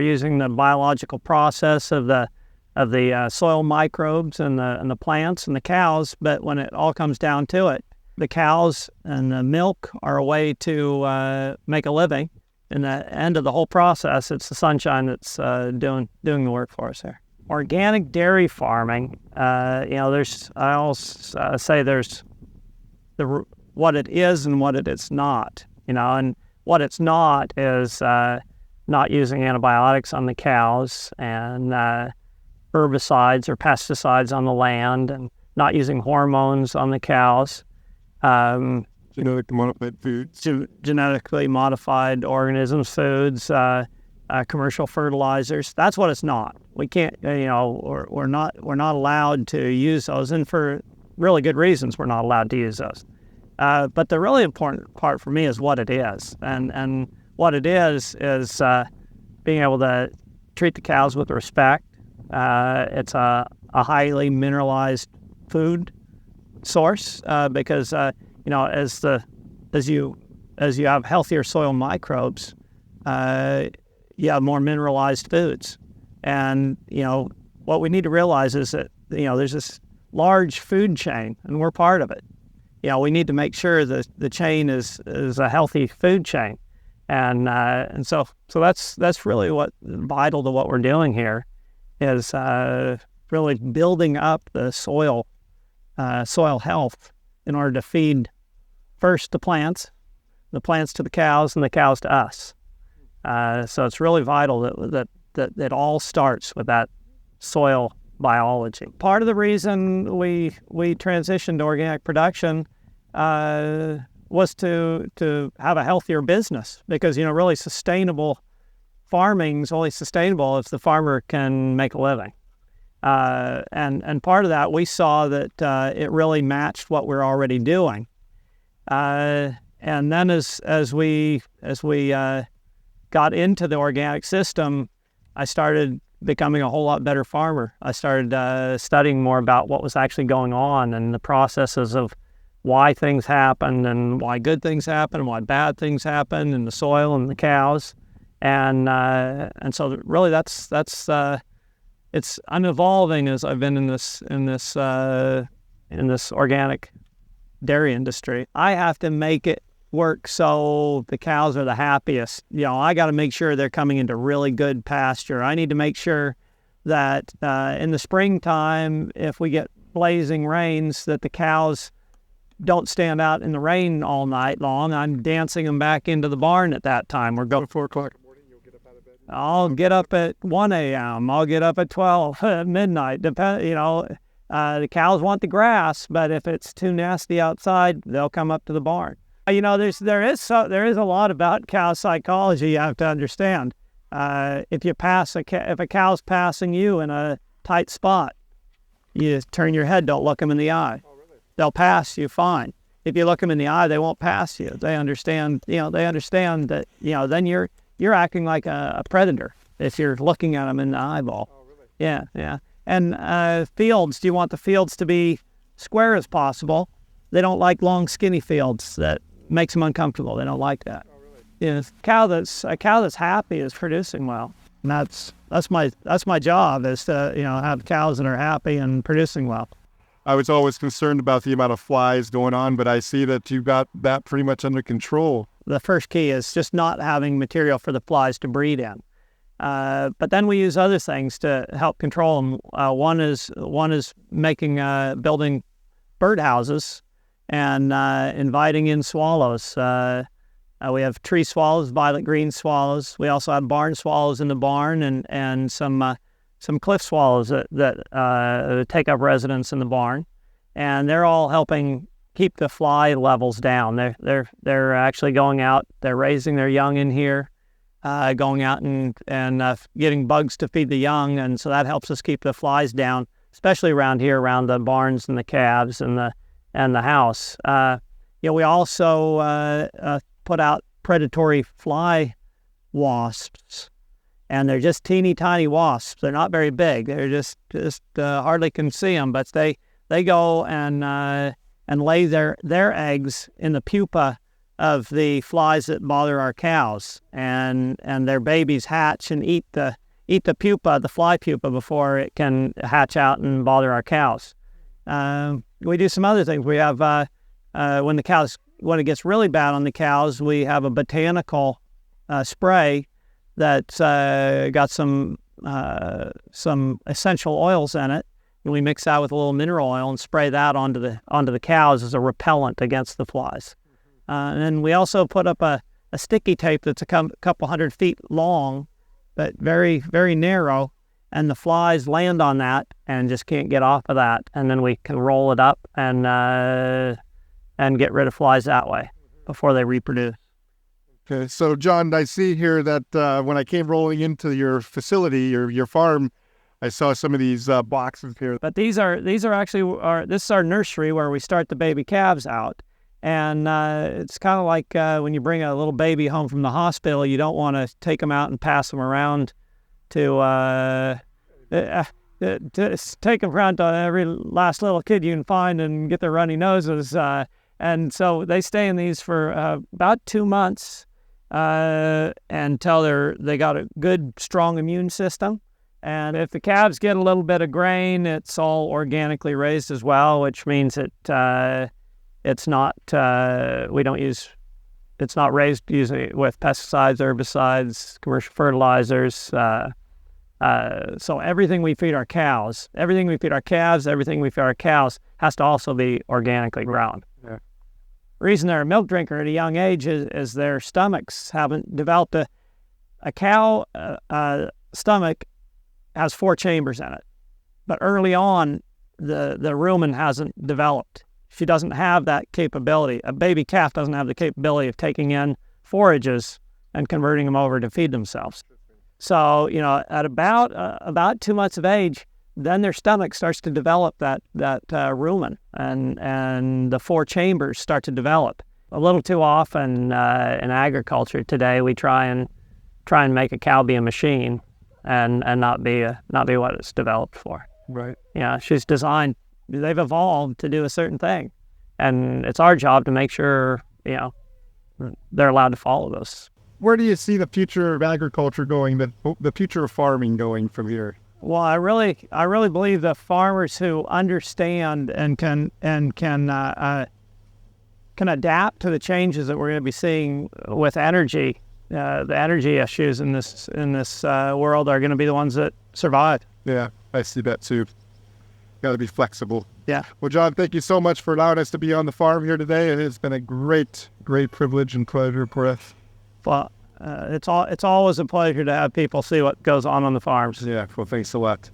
using the biological process of the soil microbes and the plants and the cows. But when it all comes down to it, the cows and the milk are a way to make a living. In the end of the whole process, it's the sunshine that's doing the work for us there. Organic dairy farming, there's I always say there's what it is and what it is not. And what it's not is not using antibiotics on the cows and herbicides or pesticides on the land, and not using hormones on the cows. Genetically modified foods. Genetically modified organisms, foods, commercial fertilizers. That's what it's not. We can't, we're not allowed to use those, and for really good reasons we're not allowed to use those. But the really important part for me is what it is, and what it is being able to treat the cows with respect. It's a highly mineralized food source because as you have healthier soil microbes, you have more mineralized foods. And what we need to realize is that there's this large food chain, and we're part of it. We need to make sure that the chain is a healthy food chain, and so that's really what vital to what we're doing here is really building up the soil health in order to feed first the plants to the cows, and the cows to us. So it's really vital that it all starts with that soil biology. Part of the reason we transitioned to organic production was to have a healthier business, because really sustainable farming is only sustainable if the farmer can make a living. And part of that, we saw that it really matched what we're already doing. And then as we got into the organic system, I started becoming a whole lot better farmer. I started studying more about what was actually going on and the processes of why things happen, and why good things happen and why bad things happen in the soil and the cows. And so really that's I'm evolving as I've been in this organic dairy industry. I have to make it work so the cows are the happiest. I got to make sure they're coming into really good pasture. I need to make sure that in the springtime, if we get blazing rains, that the cows don't stand out in the rain all night long. I'm dancing them back into the barn at that time. We're going 4 o'clock in the morning. You'll get up out of bed. I'll get up at 1 a.m. I'll get up at 12 at midnight. The cows want the grass, but if it's too nasty outside, they'll come up to the barn. There is a lot about cow psychology you have to understand. If a cow's passing you in a tight spot, you turn your head, don't look them in the eye. Oh, really? They'll pass you fine. If you look them in the eye, they won't pass you. They understand. They understand that. Then you're acting like a predator if you're looking at them in the eyeball. Oh, really? Yeah. And fields. Do you want the fields to be square as possible? They don't like long, skinny fields. That makes them uncomfortable. They don't like that. Oh, really? Yeah, a cow that's happy is producing well. And that's my job, is to have cows that are happy and producing well. I was always concerned about the amount of flies going on, but I see that you've got that pretty much under control. The first key is just not having material for the flies to breed in. But then we use other things to help control them. One is building birdhouses and inviting in swallows. We have tree swallows, violet green swallows. We also have barn swallows in the barn, and some cliff swallows that take up residence in the barn, and they're all helping keep the fly levels down. They're actually going out. They're raising their young in here, going out and getting bugs to feed the young, and so that helps us keep the flies down, especially around here, around the barns and the calves and the house. We also put out predatory fly wasps, and they're just teeny tiny wasps. They're not very big. They're just hardly can see them, but they go and lay their eggs in the pupa of the flies that bother our cows, and their babies hatch and eat the pupa, the fly pupa, before it can hatch out and bother our cows. We do some other things. We have when it gets really bad on the cows, we have a botanical spray that's got some essential oils in it. And we mix that with a little mineral oil and spray that onto the cows as a repellent against the flies. And then we also put up a sticky tape that's a couple 100 feet long, but very, very narrow, and the flies land on that and just can't get off of that. And then we can roll it up and get rid of flies that way before they reproduce. Okay, so John, I see here that when I came rolling into your facility, your farm, I saw some of these boxes here. But these are actually this is our nursery where we start the baby calves out, and it's kind of like when you bring a little baby home from the hospital, you don't want to take them out and pass them around to take them around to every last little kid you can find and get their runny noses. And so they stay in these for about 2 months until they got a good, strong immune system. And if the calves get a little bit of grain, it's all organically raised as well, which means it's not raised usually with pesticides, herbicides, commercial fertilizers. So everything we feed our calves, everything we feed our calves, everything we feed our cows has to also be organically grown. Yeah. The reason they're a milk drinker at a young age is their stomachs haven't developed. A cow stomach has 4 chambers in it, but early on the rumen hasn't developed. She doesn't have that capability. A baby calf doesn't have the capability of taking in forages and converting them over to feed themselves. So, at about 2 months of age, then their stomach starts to develop that rumen, and the 4 chambers start to develop. A little too often in agriculture today, we try and make a cow be a machine, and not be what it's developed for. Right. She's designed. They've evolved to do a certain thing, and it's our job to make sure they're allowed to follow those. Where do you see the future of agriculture going? The future of farming going from here? Well, I really believe the farmers who understand and can adapt to the changes that we're going to be seeing with energy, the energy issues in this world, are going to be the ones that survive. Yeah, I see that too. Got to be flexible. Yeah. Well, John, thank you so much for allowing us to be on the farm here today. It has been a great privilege and pleasure for us. Well, it's always a pleasure to have people see what goes on the farms. Yeah, well, thanks a lot.